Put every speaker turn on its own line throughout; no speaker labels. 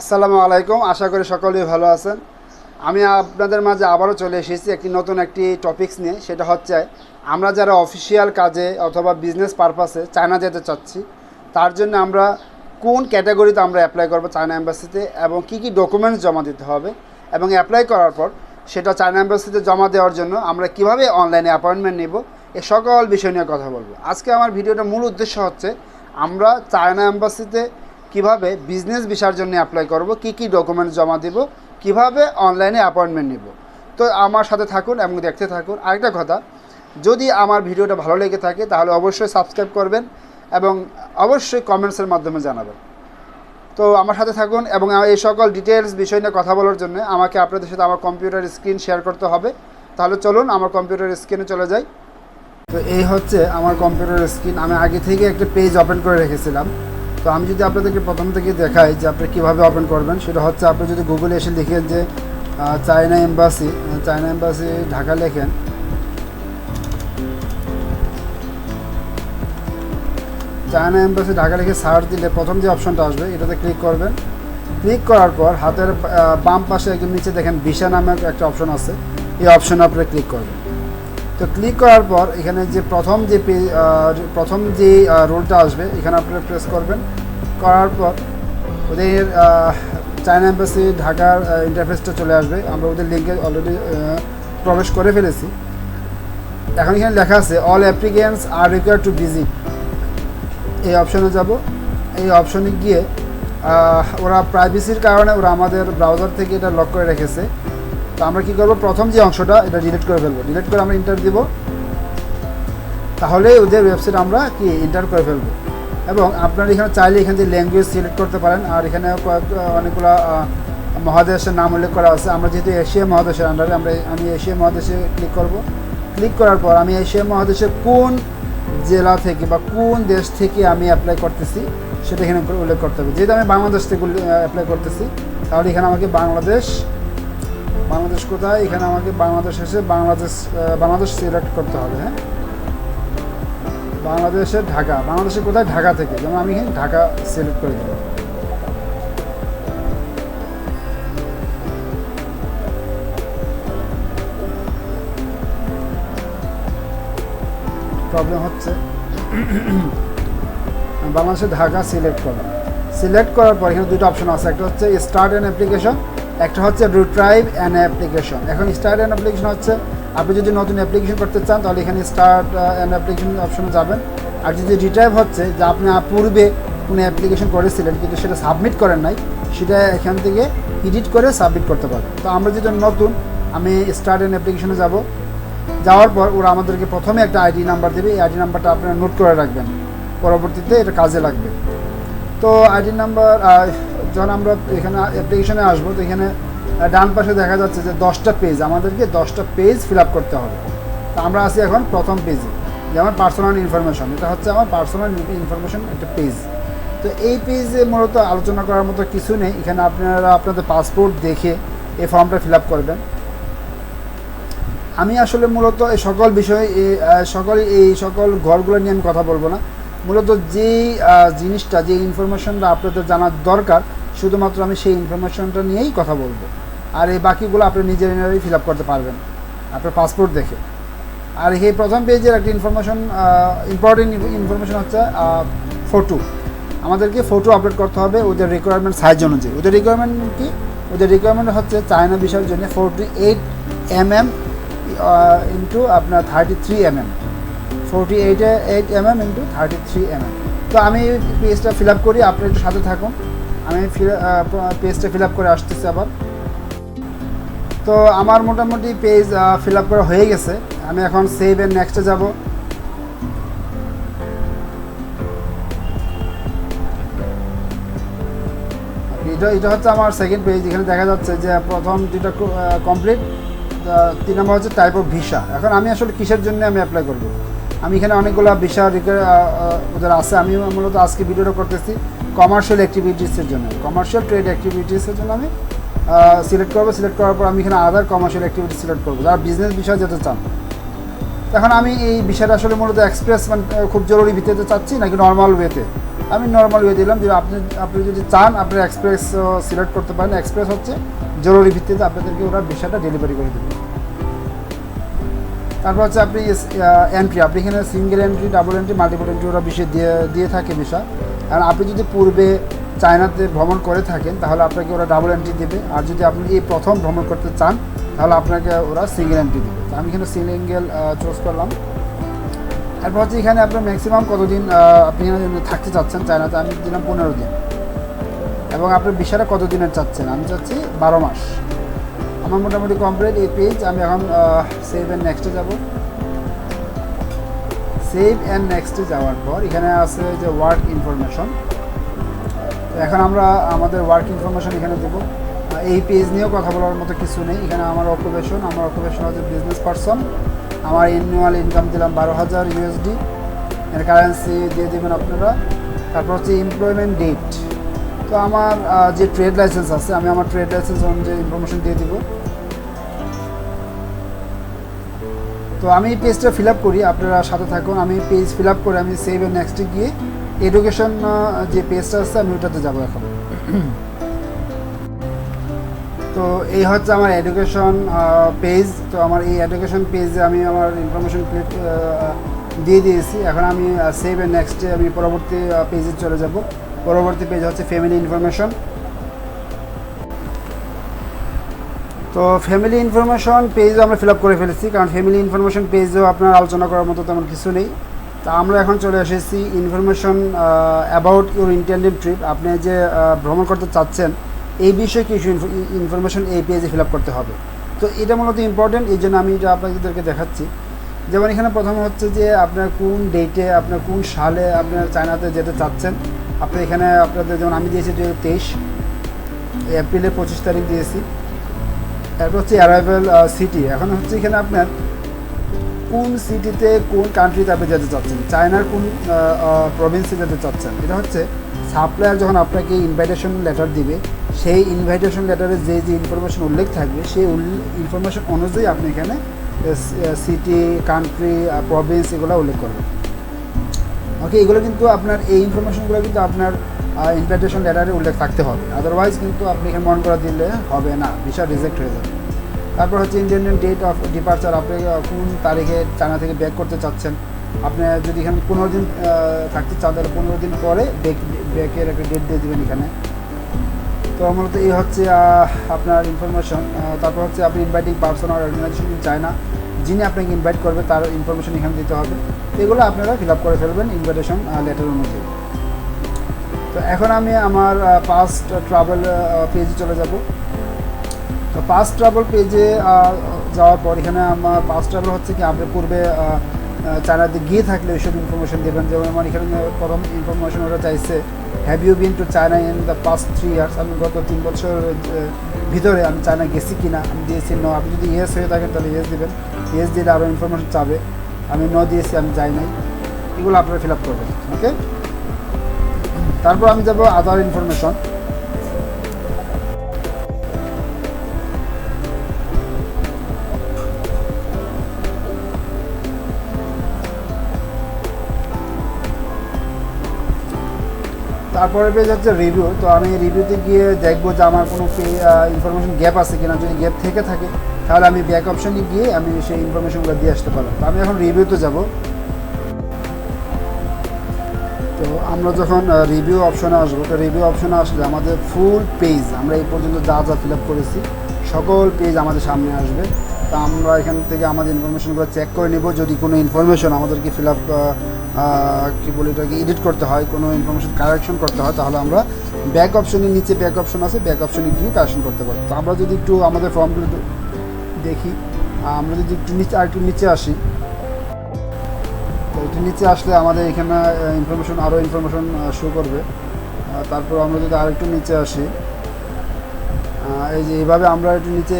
আসসালামু আলাইকুম। আশা করি সকলেই ভালো আছেন। আমি আপনাদের মাঝে আবারও চলে এসেছি নতুন একটি টপিকস নিয়ে। সেটা হচ্ছে আমরা যারা অফিসিয়াল কাজে অথবা বিজনেস পারপাসে চায়না যেতে চাচ্ছি, তার জন্য আমরা কোন ক্যাটাগরিতে আমরা অ্যাপ্লাই করব চায়না এম্বাসিতে এবং কি কি ডকুমেন্টস জমা দিতে হবে, এবং অ্যাপ্লাই করার পর সেটা চায়না এম্বাসিতে জমা দেওয়ার জন্য আমরা কিভাবে অনলাইনে অ্যাপয়েন্টমেন্ট নিব, এ সকল বিষয় নিয়ে কথা বলবো। আজকে আমার ভিডিওটার মূল উদ্দেশ্য হচ্ছে আমরা চায়না এম্বাসিতে কিভাবে বিজনেস ভিসার জন্য অ্যাপ্লাই করব, কি কি ডকুমেন্টস জমা দিব, কিভাবে অনলাইনে অ্যাপয়েন্টমেন্ট নিব। তো আমার সাথে থাকুন এবং দেখতে থাকুন। আরেকটা কথা, যদি আমার ভিডিওটা ভালো লেগে থাকে তাহলে অবশ্যই সাবস্ক্রাইব করবেন এবং অবশ্যই কমেন্টসের মাধ্যমে জানাবেন। তো আমার সাথে থাকুন এবং এই সকল ডিটেলস বিষয় নিয়ে কথা বলার জন্য আমাকে আপনাদের সাথে আমার কম্পিউটার স্ক্রিন শেয়ার করতে হবে। তাহলে চলুন আমার কম্পিউটার স্ক্রিনে চলে যাই। তো এই হচ্ছে আমার কম্পিউটার স্ক্রিন। আমি আগে থেকে একটা পেজ ওপেন করে রেখেছিলাম। তো আমি যদি আপনাদেরকে প্রথম থেকে দেখাই যে আপনি কীভাবে ওপেন করবেন, সেটা হচ্ছে আপনি যদি গুগলে এসে লিখেন যে চায়না এম্বাসি ঢাকা লেখেন, চায়না এম্বাসি ঢাকা লিখে সার্চ দিলে প্রথম যে অপশনটা আসবে এটাতে ক্লিক করবেন। ক্লিক করার পর হাতের বাম পাশে একদম নিচে দেখেন ভিসা নামের একটা অপশন আছে, এই অপশনে আপনি ক্লিক করবেন। তো ক্লিক করার পর এখানে যে প্রথম যে রোলটা আসবে এখানে আপনারা প্রেস করবেন। করার পর ওদের চায়না এম্বাসি ঢাকার ইন্টারফেসটা চলে আসবে। আমরা ওদের লিঙ্কে অলরেডি প্রবেশ করে ফেলেছি। এখন এখানে লেখা আছে all applicants R required to visit, এই অপশনে যাব। এই অপশনে গিয়ে ওরা প্রাইভেসির কারণে ওরা আমাদের ব্রাউজার থেকে এটা লক করে রেখেছে। তো আমরা কী করবো, প্রথম যে অংশটা এটা ডিলিট করে ফেলবো। ডিলিট করে আমরা এন্টার দিব, তাহলে ওদের ওয়েবসাইট আমরা এন্টার করে ফেলবো। এবং আপনারা এখানে চাইলে এখানে যে ল্যাঙ্গুয়েজ সিলেক্ট করতে পারেন। আর এখানে অনেকগুলো মহাদেশের নাম উল্লেখ করা আছে। আমরা যেহেতু এশিয়া মহাদেশের আন্ডারে, আমি এশিয়া মহাদেশে ক্লিক করব। ক্লিক করার পর আমি এশিয়া মহাদেশে কোন জেলা থেকে বা কোন দেশ থেকে আমি অ্যাপ্লাই করতেছি সেটা এখানে উল্লেখ করতে হবে। যেহেতু আমি বাংলাদেশ থেকে অ্যাপ্লাই করতেছি, তাহলে এখানে আমাকে বাংলাদেশ কোথায়, এখানে আমাকে বাংলাদেশ এসে বাংলাদেশ সিলেক্ট করতে হবে। হ্যাঁ, বাংলাদেশের ঢাকা, বাংলাদেশে কোথায়, ঢাকা থেকে। যেমন আমি এখানে ঢাকা সিলেক্ট করে দেব। প্রবলেম হচ্ছে, বাংলাদেশে ঢাকা সিলেক্ট করার পর এখানে দুটো অপশন আছে। একটা হচ্ছে স্টার্ট অ্যান অ্যাপ্লিকেশন, একটা হচ্ছে রিট্রাইভ অ্যান অ্যাপ্লিকেশন। এখন স্টার্ট অ্যান অ্যাপ্লিকেশন হচ্ছে আপনি যদি নতুন অ্যাপ্লিকেশন করতে চান তাহলে এখানে স্টার্ট অ্যান অ্যাপ্লিকেশন অপশনে যাবেন। আর যদি রিট্রাইভ হচ্ছে যে আপনি পূর্বে কোনো অ্যাপ্লিকেশন করেছিলেন কিন্তু সেটা সাবমিট করেন নাই, সেটা এখান থেকে এডিট করে সাবমিট করতে পারবেন। তো আমরা যেটা নতুন, আমি স্টার্ট অ্যান অ্যাপ্লিকেশনে যাব। যাওয়ার পর ওরা আমাদেরকে প্রথমে একটা আইডি নাম্বার দেবে। এই আইডি নাম্বারটা আপনারা নোট করে রাখবেন, পরবর্তীতে এটা কাজে লাগবে। তো আইডি নাম্বার, যখন আমরা এখানে অ্যাপ্লিকেশনে আসবো, তো এখানে ডান পাশে দেখা যাচ্ছে যে 10টা পেজ, আমাদেরকে 10টা পেজ ফিল আপ করতে হবে। তো আমরা আছি এখন প্রথম পেজে, যেমন পার্সোনাল ইনফরমেশন। এটা হচ্ছে আমার পার্সোনাল ইনফরমেশন একটা পেজ। তো এই পেজে মূলত আলোচনা করার মতো কিছু নেই। এখানে আপনারা আপনাদের পাসপোর্ট দেখে এই ফর্মটা ফিল আপ করবেন। আমি আসলে মূলত এই সকল বিষয়ে এই সকল ঘরগুলো নিয়ে আমি কথা বলবো না। মূলত যেই জিনিসটা, যে ইনফরমেশনটা আপনাদের জানার দরকার, শুধুমাত্র আমি সেই ইনফরমেশনটা নিয়েই কথা বলবো। আর এই বাকিগুলো আপনি নিজেরাই ফিল আপ করতে পারবেন আপনার পাসপোর্ট দেখে। আর এই প্রথম পেজের একটা ইম্পর্টেন্ট ইনফরমেশন হচ্ছে ফটো। আমাদেরকে ফটো আপলোড করতে হবে ওদের রিকোয়ারমেন্ট সাইজ অনুযায়ী। ওদের রিকোয়ারমেন্ট কি? ওদের রিকোয়ারমেন্ট হচ্ছে চায়না ভিসার জন্য 48 mm ইন্টু আপনার 33 mm, 48 mm ইন্টু 33 mm। তো আমি পেজটা ফিল আপ করি, আপনি একটু সাথে থাকুন। আমি পেজটা ফিল আপ করে আসতেছি আবার। তো আমার মোটামুটি পেজ ফিল আপ করা হয়ে গেছে। আমি এখন সেভ এন্ড নেক্সটে যাব। এটা হচ্ছে আমার সেকেন্ড পেজ। এখানে দেখা যাচ্ছে যে প্রথম দুটো কমপ্লিট, 3 নম্বর হচ্ছে টাইপ অফ ভিসা। এখন আমি আসলে কিসের জন্য আমি অ্যাপ্লাই করব, আমি এখানে অনেকগুলো ভিসা ওদের আছে। আমি মূলত আজকে ভিডিওটা করতেছি কমার্শিয়াল অ্যাক্টিভিটিসের জন্য, কমার্শিয়াল ট্রেড অ্যাক্টিভিটিসের জন্য আমি সিলেক্ট করবো। সিলেক্ট করার পর আমি এখানে আদার কমার্শিয়াল অ্যাক্টিভিটি সিলেক্ট করবো, যারা বিজনেস বিষয় যেতে চান। এখন আমি এই বিষয়টা আসলে মূলত এক্সপ্রেস, মানে খুব জরুরি ভিত্তিতে চাচ্ছি নাকি নর্মাল ওয়েতে, আমি নর্মাল ওয়ে দিলাম। যে আপনি যদি চান আপনি এক্সপ্রেস সিলেক্ট করতে পারেন। এক্সপ্রেস হচ্ছে জরুরি ভিত্তিতে আপনাদেরকে ওরা ভিসাটা ডেলিভারি করে দেবে। তারপর হচ্ছে আপনি এন্ট্রি, আপনি এখানে single entry, double entry, multiple entry ওরা বিষয় দিয়ে থাকে ভিসা। কারণ আপনি যদি পূর্বে চায়নাতে ভ্রমণ করে থাকেন তাহলে আপনাকে ওরা ডাবল এন্ট্রি দেবে, আর যদি আপনি এই প্রথম ভ্রমণ করতে চান তাহলে আপনাকে ওরা সিঙ্গেল এন্ট্রি দেবে। তো আমি এখানে সিঙ্গেল চুজ করলাম। তারপর হচ্ছে এখানে আপনার ম্যাক্সিমাম কতদিন আপনি এখানে থাকতে চাচ্ছেন চায়নাতে, আমি দিলাম 15 দিন। এবং আপনার ভিসাটা কত দিনের চাচ্ছেন, আমি চাচ্ছি 12 মাস। আমার মোটামুটি কমপ্লিট এই পেজ। আমি এখন সেভ অ্যান্ড নেক্সটে যাব। সেভ অ্যান্ড নেক্সটে যাওয়ার পর এখানে আছে যে ওয়ার্ক ইনফরমেশন। এখন আমরা আমাদের ওয়ার্ক ইনফরমেশন এখানে দেবো। এই পেজ নিয়েও কথা বলার মতো কিছু নেই। এখানে আমার অকুপেশন হচ্ছে বিজনেস পারসন। আমার অ্যানুয়াল ইনকাম দিলাম 12,000 USD। এর কারেন্সি দিয়ে দেবেন আপনারা। তারপর হচ্ছে এমপ্লয়মেন্ট ডেট। তো আমার যে ট্রেড লাইসেন্স আছে, আমি আমার ট্রেড লাইসেন্স অনুযায়ী ইনফরমেশন দিয়ে দিব। তো আমি এই পেজটা ফিল আপ করি, আপনারা সাথে থাকুন। আমি পেজ ফিল আপ করে আমি সেভ এন্ড নেক্সটে গিয়ে এডুকেশন যে পেজটা আছে আমি ওটাতে যাবো এখন। তো এই হচ্ছে আমার এডুকেশন পেজ। তো আমার এই এডুকেশন পেজে আমি আমার ইনফরমেশন দিয়ে দিয়েছি। এখন আমি সেভ এন্ড নেক্সটে আমি পরবর্তী পেজে চলে যাব। পরবর্তী পেজ হচ্ছে ফ্যামিলি ইনফরমেশন। তো ফ্যামিলি ইনফরমেশন পেজও আমরা ফিল আপ করে ফেলেছি, কারণ ফ্যামিলি ইনফরমেশন পেজও আপনার আলোচনা করার মতো তেমন কিছু নেই। তা আমরা এখন চলে এসেছি information about your intended trip. আপনি যে ভ্রমণ করতে চাচ্ছেন এই বিষয়ে কিছু ইনফরমেশন এই পেজে ফিল আপ করতে হবে। তো এটা মূলত ইম্পর্টেন্ট, এই জন্য আমি এটা আপনাদেরকে দেখাচ্ছি। যেমন এখানে প্রথমে হচ্ছে যে আপনার কোন ডেটে, আপনার কোন সালে আপনার চায়নাতে যেতে চাচ্ছেন। আপনি এখানে আপনাদের যেমন আমি দিয়েছি 23 এপ্রিলের 25 তারিখ দিয়েছি। তারপর হচ্ছে অ্যারাইভাল সিটি। এখন হচ্ছে এখানে আপনার কোন সিটিতে কোন কান্ট্রিতে আপনি যেতে চাচ্ছেন, চায়নার কোন প্রভিন্সে যেতে চাচ্ছেন। এটা হচ্ছে সাপ্লায়ার যখন আপনাকে ইনভাইটেশন লেটার দিবে, সেই ইনভাইটেশন লেটারে যে ইনফরমেশন উল্লেখ থাকবে সেই ইনফরমেশন অনুযায়ী আপনি এখানে সিটি, কান্ট্রি, প্রভিন্স এগুলো উল্লেখ করবেন। ওকে, এগুলো কিন্তু আপনার এই ইনফরমেশনগুলো কিন্তু আপনার ইনভাইটেশন লেটারে উল্লেখ থাকতে হবে, আদারওয়াইজ কিন্তু আপনি এখানে মন করা দিলে হবে না, ভিসা রিজেক্ট হয়ে যাবে। তারপর হচ্ছে ইন্ডিয়ান ডেট অফ ডিপার্চার, আপনি কোন তারিখে চায়না থেকে ব্যাক করতে চাচ্ছেন। আপনি যদি এখানে 15 দিন থাকতে চান তাহলে 15 দিন পরে ব্যাকের একটা ডেট দিয়ে দেবেন এখানে। তো মূলত এই হচ্ছে আপনার ইনফরমেশন। তারপর হচ্ছে আপনি ইনভাইটিং পার্সন আর অর্গানাইজেশন ইন চায়না, যিনি আপনাকে ইনভাইট করবে তার ইনফরমেশন এখানে দিতে হবে। এগুলো আপনারা ফিল আপ করে ফেলবেন ইনভাইটেশন লেটার অনুযায়ী। তো এখন আমি আমার পাস্ট ট্রাভেল পেজে চলে যাব। তো পাস্ট ট্রাভেল পেজে যাওয়ার পর এখানে আমার পাস্ট ট্রাভেল হচ্ছে কি আপনি পূর্বে চায়নাতে গিয়ে থাকলে ওইসব ইনফরমেশন দেবেন। যেমন আমার এখানে প্রথম ইনফরমেশন ওরা চাইছে, have you been to China in the past 3 years. আমি গত 3 বছর ভিতরে আমি চায়না গেছি কিনা, আমি দিয়েছি নো। আপনি যদি ইয়েস হয়ে থাকেন তাহলে ইয়েস দেবেন, ইয়েস দিলে আরও ইনফরমেশন চাবে। আমি নো দিয়েছি, আমি যাই নাই। এগুলো আপনারা ফিল আপ করবেন। ওকে, তারপর আমি যাব আদার ইনফরমেশন। তারপরে পেজ হচ্ছে রিভিউ। তো আমি রিভিউতে গিয়ে দেখবো যে আমার কোনো ইনফরমেশন গ্যাপ আছে কিনা। যদি গ্যাপ থেকে থাকে তাহলে আমি ব্যাক অপশানে গিয়ে আমি সেই ইনফরমেশনগুলো দিয়ে আসতে পারবো। তো আমি এখন রিভিউতে যাব। তো আমরা যখন রিভিউ অপশনে আসবো, তো রিভিউ অপশনে আসলে আমাদের ফুল পেজ, আমরা এই পর্যন্ত যা যা ফিল আপ করেছি সকল পেজ আমাদের সামনে আসবে। তা আমরা এখান থেকে আমাদের ইনফরমেশনগুলো চেক করে নেব। যদি কোনো ইনফরমেশন আমাদেরকে ফিল আপ কী বলি এটাকে এডিট করতে হয়, কোনো ইনফরমেশন কারেকশন করতে হয়, তাহলে আমরা ব্যাক অপশনের নিচে ব্যাক অপশন আছে, ব্যাক অপশনে গিয়ে কারেকশন করতে পারি। তো আমরা যদি একটু আমাদের ফর্মগুলো দেখি, আমরা যদি একটু নিচে আর একটু নিচে আসি, তো একটু নিচে আসলে আমাদের এখানে আরও ইনফরমেশন শো করবে। তারপর আমরা যদি আর একটু নিচে আসি, এই যে এইভাবে আমরা একটু নিচে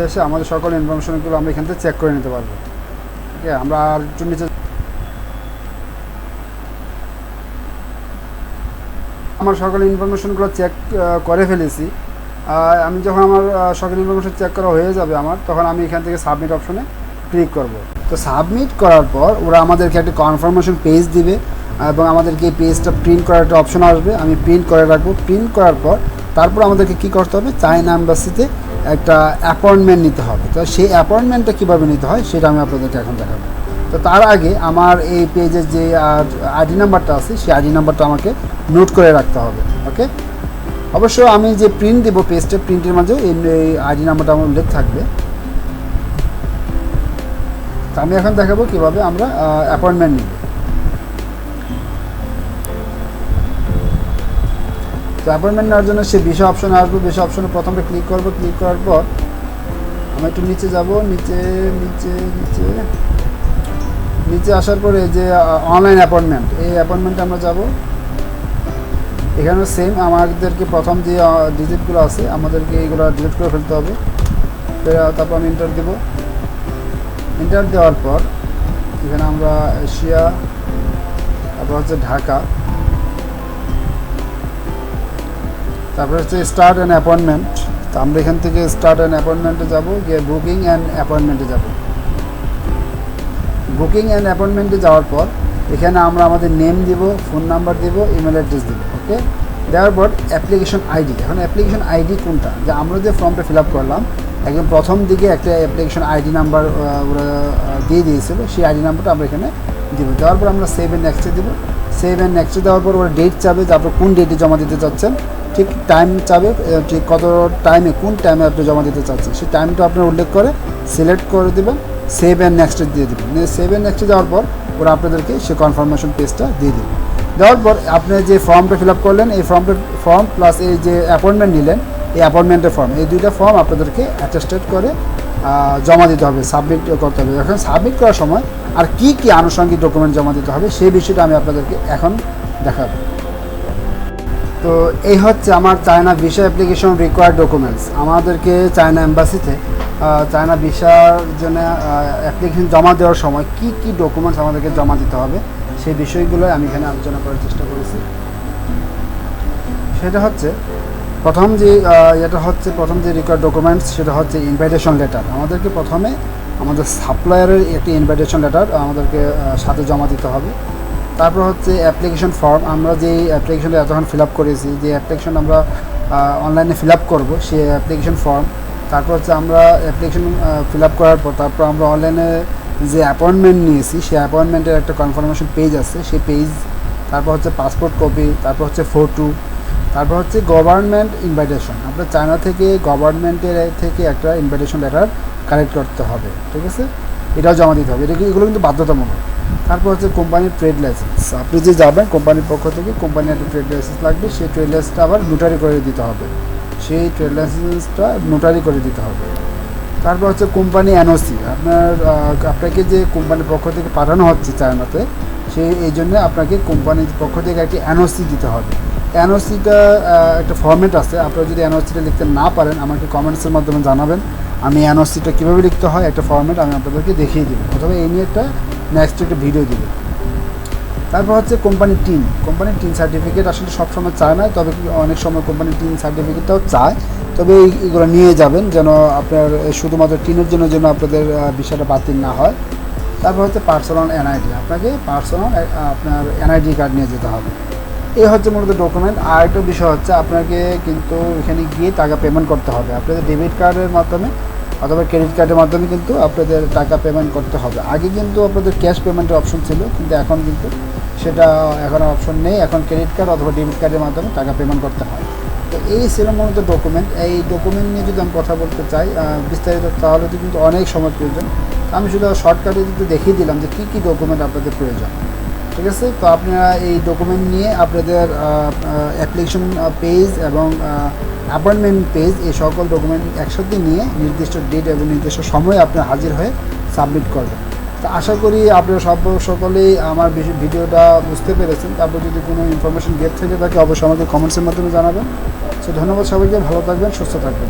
এসে আমাদের সকল ইনফরমেশনগুলো আমরা এখান থেকে চেক করে নিতে পারবো। ঠিক আছে, আমরা আর একটু নিচে আমার সকল ইনফরমেশনগুলো চেক করে ফেলেছি। আমি যখন আমার সকল ইনফরমেশন চেক করা হয়ে যাবে আমার, তখন আমি এখান থেকে সাবমিট অপশনে ক্লিক করব। তো সাবমিট করার পর ওরা আমাদেরকে একটা কনফার্মেশন পেজ দিবে। এবং আমাদেরকে এই পেজটা প্রিন্ট করার একটা অপশন আসবে, আমি প্রিন্ট করে রাখবো। প্রিন্ট করার পর তারপর আমাদেরকে কী করতে হবে, চায়না এম্বাসিতে একটা অ্যাপয়েন্টমেন্ট নিতে হবে। তো সেই অ্যাপয়েন্টমেন্টটা কীভাবে নিতে হয় সেটা আমি আপনাদেরকে এখন দেখাবো। তো তার আগে আমার এই পেজের যে আইডি নাম্বারটা আছে সেই আইডি নাম্বারটা আমাকে নোট করে রাখতে হবে। ওকে, অবশ্য আমি যে প্রিন্ট দেবো পেজটা, প্রিন্টের মাঝে এই আইডি নাম্বারটা আমার উল্লেখ থাকবে। তো আমি এখন দেখাবো কীভাবে আমরা অ্যাপয়েন্টমেন্ট নিব। তো অ্যাপয়েন্টমেন্ট নেওয়ার জন্য সে ভিসা অপশনে আসবো। ভিসা অপশনে প্রথমে ক্লিক করবো। ক্লিক করার পর আমি একটু নিচে যাব, নিচে নিচে নিচে নিচে আসার পরে যে অনলাইন অ্যাপয়েন্টমেন্ট, এই অ্যাপয়েন্টমেন্টে আমরা যাব। এখানেও সেম, আমাদেরকে প্রথম যে ডিজিটগুলো আছে আমাদেরকে এইগুলো ডিলিট করে ফেলতে হবে। তারপর আমি এন্টার দেব। এন্টার দেওয়ার পর এখানে আমরা এশিয়া, তারপর হচ্ছে ঢাকা, তারপর হচ্ছে স্টার্ট অ্যান্ড অ্যাপয়েন্টমেন্ট। তো আমরা এখান থেকে স্টার্ট অ্যান্ড অ্যাপয়েন্টমেন্টে যাব, গিয়ে বুকিং অ্যান্ড অ্যাপয়েন্টমেন্টে যাব। বুকিং অ্যান্ড অ্যাপয়েন্টমেন্টে যাওয়ার পর এখানে আমরা আমাদের নেম দিব, ফোন নাম্বার দিব, ইমেল অ্যাড্রেস দিব। ওকে, দেওয়ার পর অ্যাপ্লিকেশন আইডি। এখন অ্যাপ্লিকেশন আইডি কোনটা, যে আমরা যে ফর্মটা ফিল আপ করলাম একদম প্রথম দিকে একটা অ্যাপ্লিকেশন আইডি নাম্বার ওরা দিয়ে দিয়েছিল, সেই আইডি নাম্বারটা আমরা এখানে দিব। দেওয়ার পর আমরা সেভ অ্যান্ড নেক্সটে দেবো। সেভ অ্যান্ড নেক্সটে দেওয়ার পর ওরা ডেট চাবে যে আপনি কোন ডেটে জমা দিতে চাচ্ছেন, ঠিক টাইম চাবে, ঠিক কত টাইমে, কোন টাইমে আপনি জমা দিতে চাচ্ছেন সেই টাইমটা আপনার উল্লেখ করে সিলেক্ট করে দেবেন, সেভ অ্যান্ড নেক্সটে দিয়ে দেবেন। সেভ অ্যান্ড নেক্সটে যাওয়ার পর ওরা আপনাদেরকে সে কনফার্মেশন পেজটা দিয়ে দেবে। দেওয়ার পর আপনি যে ফর্মটা ফিল আপ করলেন, এই ফর্ম প্লাস এই যে অ্যাপয়েন্টমেন্ট নিলেন, এই অ্যাপয়েন্টমেন্টের ফর্ম, এই দুইটা ফর্ম আপনাদেরকে অ্যাটেস্টেড করে জমা দিতে হবে, সাবমিট করতে হবে। এখন সাবমিট করার সময় আর কি কি আনুষঙ্গিক ডকুমেন্ট জমা দিতে হবে সেই বিষয়টা আমি আপনাদেরকে এখন দেখাবো। তো এই হচ্ছে আমার China visa application required documents. আমাদেরকে চায়না এম্বাসিতে চায়না ভিসার জন্য অ্যাপ্লিকেশন জমা দেওয়ার সময় কি কি ডকুমেন্টস আমাদেরকে জমা দিতে হবে সেই বিষয়গুলো আমি এখানে আলোচনা করার চেষ্টা করেছি। সেটা হচ্ছে প্রথম যে রিকোয়ার্ড ডকুমেন্টস সেটা হচ্ছে ইনভাইটেশন লেটার। আমাদেরকে প্রথমে আমাদের সাপ্লায়ারের একটি ইনভাইটেশন লেটার আমাদেরকে সাথে জমা দিতে হবে। তারপর হচ্ছে অ্যাপ্লিকেশন ফর্ম, আমরা যেই অ্যাপ্লিকেশনটা এতক্ষণ ফিল আপ করেছি, যে অ্যাপ্লিকেশন আমরা অনলাইনে ফিল আপ করবো সেই অ্যাপ্লিকেশন ফর্ম। তারপর হচ্ছে আমরা অ্যাপ্লিকেশন ফিল আপ করার পর তারপর আমরা অনলাইনে যে অ্যাপয়েন্টমেন্ট নিয়েছি সেই অ্যাপয়েন্টমেন্টের একটা কনফার্মেশন পেজ আছে, সেই পেজ। তারপর হচ্ছে পাসপোর্ট কপি, তারপর হচ্ছে ফটো, তারপর হচ্ছে গভর্নমেন্ট ইনভাইটেশন। আপনার চায়না থেকে গভর্নমেন্টের থেকে একটা ইনভাইটেশন লেটার কালেক্ট করতে হবে, ঠিক আছে, এটাও জমা দিতে হবে। এগুলো কিন্তু বাধ্যতামূলক। তারপর হচ্ছে কোম্পানির ট্রেড লাইসেন্স, আপনি যে যাবেন কোম্পানির পক্ষ থেকে কোম্পানির একটা ট্রেড লাইসেন্স লাগবে, সেই ট্রেড লাইসেন্সটা আবার নোটারি করে দিতে হবে, সেই ট্রেড লাইসেন্সটা নোটারি করে দিতে হবে। তারপর হচ্ছে কোম্পানি এনওসি, আপনাকে যে কোম্পানির পক্ষ থেকে পাঠানো হচ্ছে চায়নাতে, এই জন্য আপনাকে কোম্পানির পক্ষ থেকে একটি এনওসি দিতে হবে। এনওসিটা একটা ফর্মেট আছে, আপনারা যদি এনওসিটা লিখতে না পারেন আমাকে কমেন্টসের মাধ্যমে জানাবেন, আমি এনওসিটা কীভাবে লিখতে হয় একটা ফর্মেট আমি আপনাদেরকে দেখিয়ে দেবো, অথবা এই নিয়ে নেক্সট একটা ভিডিও দেবো। তারপর হচ্ছে কোম্পানির টিন সার্টিফিকেট আসলে সবসময় চায় না, তবে অনেক সময় কোম্পানির টিন সার্টিফিকেটটাও চায়, তবে এইগুলো নিয়ে যাবেন যেন আপনার শুধুমাত্র টিনের জন্য যেন আপনাদের বিষয়টা বাতিল না হয়। তারপর হচ্ছে পার্সোনাল এনআইডি, আপনাকে পার্সোনাল আপনার এনআইডি কার্ড নিয়ে যেতে হবে। এই হচ্ছে মূলত ডকুমেন্ট। আর একটা বিষয় হচ্ছে আপনাকে কিন্তু এখানে গিয়ে টাকা পেমেন্ট করতে হবে, আপনাদের ডেবিট কার্ডের মাধ্যমে অথবা ক্রেডিট কার্ডের মাধ্যমে কিন্তু আপনাদের টাকা পেমেন্ট করতে হবে। আগে কিন্তু আপনাদের ক্যাশ পেমেন্টের অপশন ছিল, কিন্তু এখন কিন্তু সেটা এখন অপশন নেই, এখন ক্রেডিট কার্ড অথবা ডেবিট কার্ডের মাধ্যমে টাকা পেমেন্ট করতে হয়। তো এই ছিল মূলত ডকুমেন্ট। এই ডকুমেন্ট নিয়ে যদি আমি কথা বলতে চাই বিস্তারিত, তাহলে তো কিন্তু অনেক সময় প্রয়োজন। আমি শুধু শর্টকাটে কিন্তু দেখিয়ে দিলাম যে কী কী ডকুমেন্ট আপনাদের প্রয়োজন, ঠিক আছে। তো আপনারা এই ডকুমেন্ট নিয়ে আপনাদের অ্যাপ্লিকেশন পেজ এবং অ্যাপয়েন্টমেন্ট পেজ এই সকল ডকুমেন্ট একসাথে নিয়ে নির্দিষ্ট ডেট এবং নির্দিষ্ট সময়ে আপনারা হাজির হয়ে সাবমিট করবেন। তো আশা করি আপনারা সকলেই আমার ভিডিওটা বুঝতে পেরেছেন। তারপর যদি কোনো ইনফরমেশন গেট থেকে থাকে অবশ্যই আমাকে কমেন্টসের মাধ্যমে জানাবেন। সো ধন্যবাদ সবাইকে, ভালো থাকবেন, সুস্থ থাকবেন।